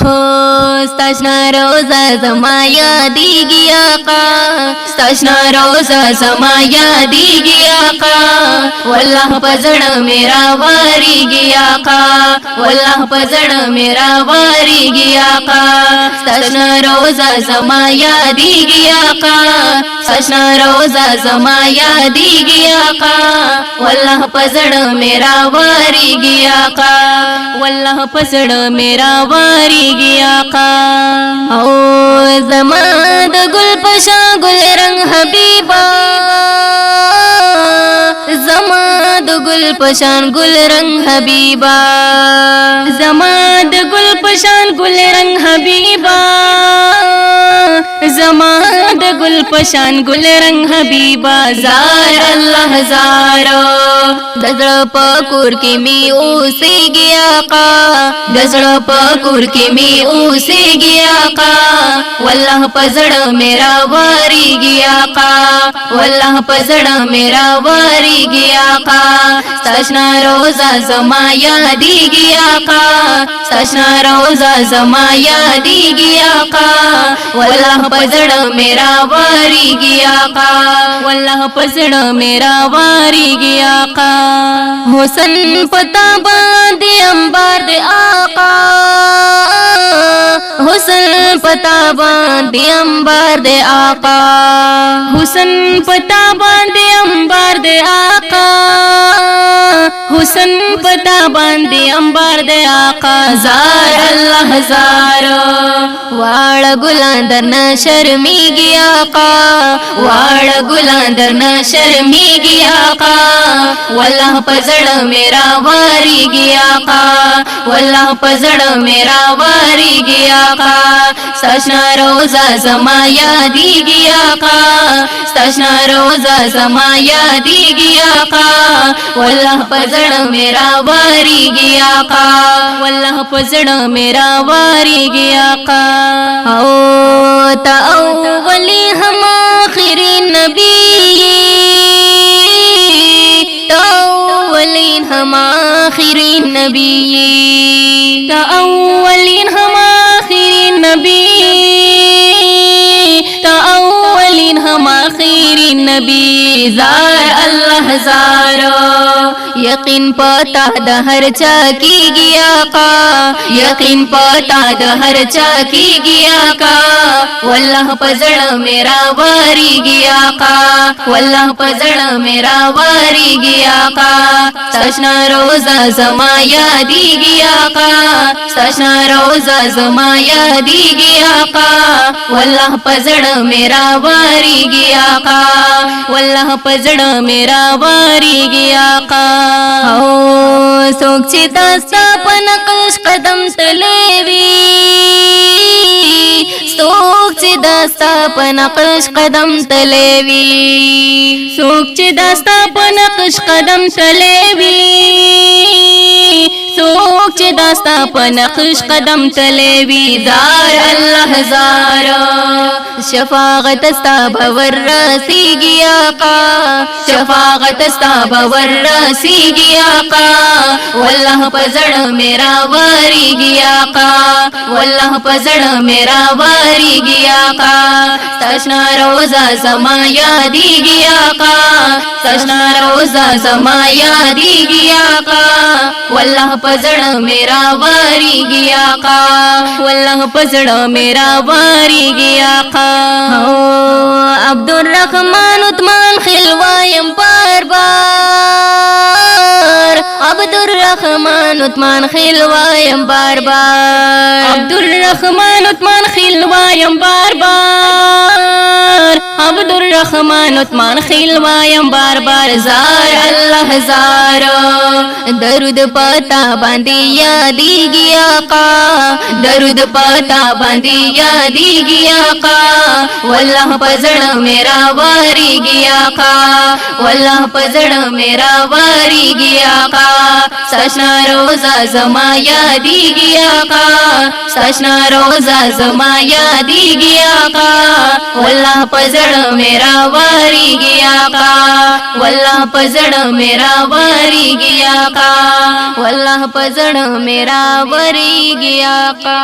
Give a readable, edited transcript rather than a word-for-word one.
हो स्ताशना रोजा जमाया दी गया का स्ताशना रोजा जमाया दी गया का वल्लाह पजण मेरा वारी गया का वल्लाह पजण मेरा वारी गया का स्ताशना रोजा जमाया दी गया का स्ताशना रोजा जमाया दी गया का वल्लाह पजण मेरा वारी गया का वल्लाह पजण मेरा वारी गया का ओ जमाद गुलपशा गुल रंग हबीबा जमाद गुलपशान गुल रंग हबीबा जमाद गुलपशान गुल रंग हबीबा जमाद गुलपशान गुल रंग हबीबा जार अल्लाह जारो दजड़ पकुर के मी उसे गया का दजड़ पकुर के मी उसे गया का वल्लाह पजड़ मेरा वारी गया का वल्लाह पजड़ मेरा वारी गया का स्ताशना रोजा जमाया दी गया का स्ताशना रोजा जमाया दी गया का वल्लाह पजड़ मेरा वारी गया का वल्लाह पजड़ मेरा वारी गया का हुसन पता बांधे अंबार दे आका हुसन पता बांधे अंबार दे आका हुसन पता बांधे अंबार दे आका हुसन पता बांधे अंबार दे आका जार अल्लाह जारो वाळ गुलांदर न शर्मी गया का वाळ गुलांदर न शर्मी गया का वल्लाह पजड़ मेरा वारी गया का वल्लाह पजड़ मेरा वारी गया का स्ताशना रोजा जमाया दी गया का स्ताशना रोजा जमाया दी गया का वल्लाह पजड़ मेरा वारी गया का वल्लाह पजड़ मेरा वारी गया का ओ तावली हम आखिरी नबी तावलीन हम आखिरी नबी तावलीन हम आखिरी नबी तावलीन हम आखिरी नबी जार अल्लाह जारो यकीन पता दहर चाकी गया का यकीन पता दहर चाकी गया का वल्लाह पजड़ मेरा वारी गया का वल्लाह पजड़ मेरा वारी गया का स्ताशना रोजा जमाया दी गया का स्ताशना रोजा जमाया दी गया का वल्लाह पजड़ मेरा वारी गया का वल्लाह पजड़ मेरा वारी गया का हो सोची दास्ता पनकश कदम तलेवी सोची दास्ता पनकश कदम तलेवी सोची दास्ता पनकश कदम तलेवी सोच दास्ता पनकश कदम तलेवी जार अल्लाह जारो शफागत अस्ता भवर रसी गया का शफागत अस्ता भवर रसी गया का वल्लाह पजड़ मेरा वारी गया का वल्लाह पजड़ मेरा वारी गया का स्ताशना रोजा जमाया दी गया का स्ताशना रोजा जमाया दी गया का वल्लाह पजड़ मेरा वारी गया का वल्लाह पजड़ मेरा वारी गया का हो अब्दुल रहमान उस्मान खिलवायम बार बार अब्दुल रहमान उस्मान खिलवायम बार बार अब्दुल रहमान उस्मान खिलवायम बार बार अब्दुल रहमान उस्मान खिलवायम बार बार जार अल्लाह जारो दरुद पता बांधिया दी गया का दरुद पता बांधिया दी गया का वल्लाह पजड़ मेरा वारी गया का वल्लाह पजड़ मेरा वारी गया का स्ताशना रोजा जमाया दी गया का स्ताशना रोजा जमाया दी गया का वल्लाह पजड़ मेरा वारी गया का, वल्लाह पजड़ मेरा वारी गया का, वल्लाह पजड़ मेरा वारी गया का।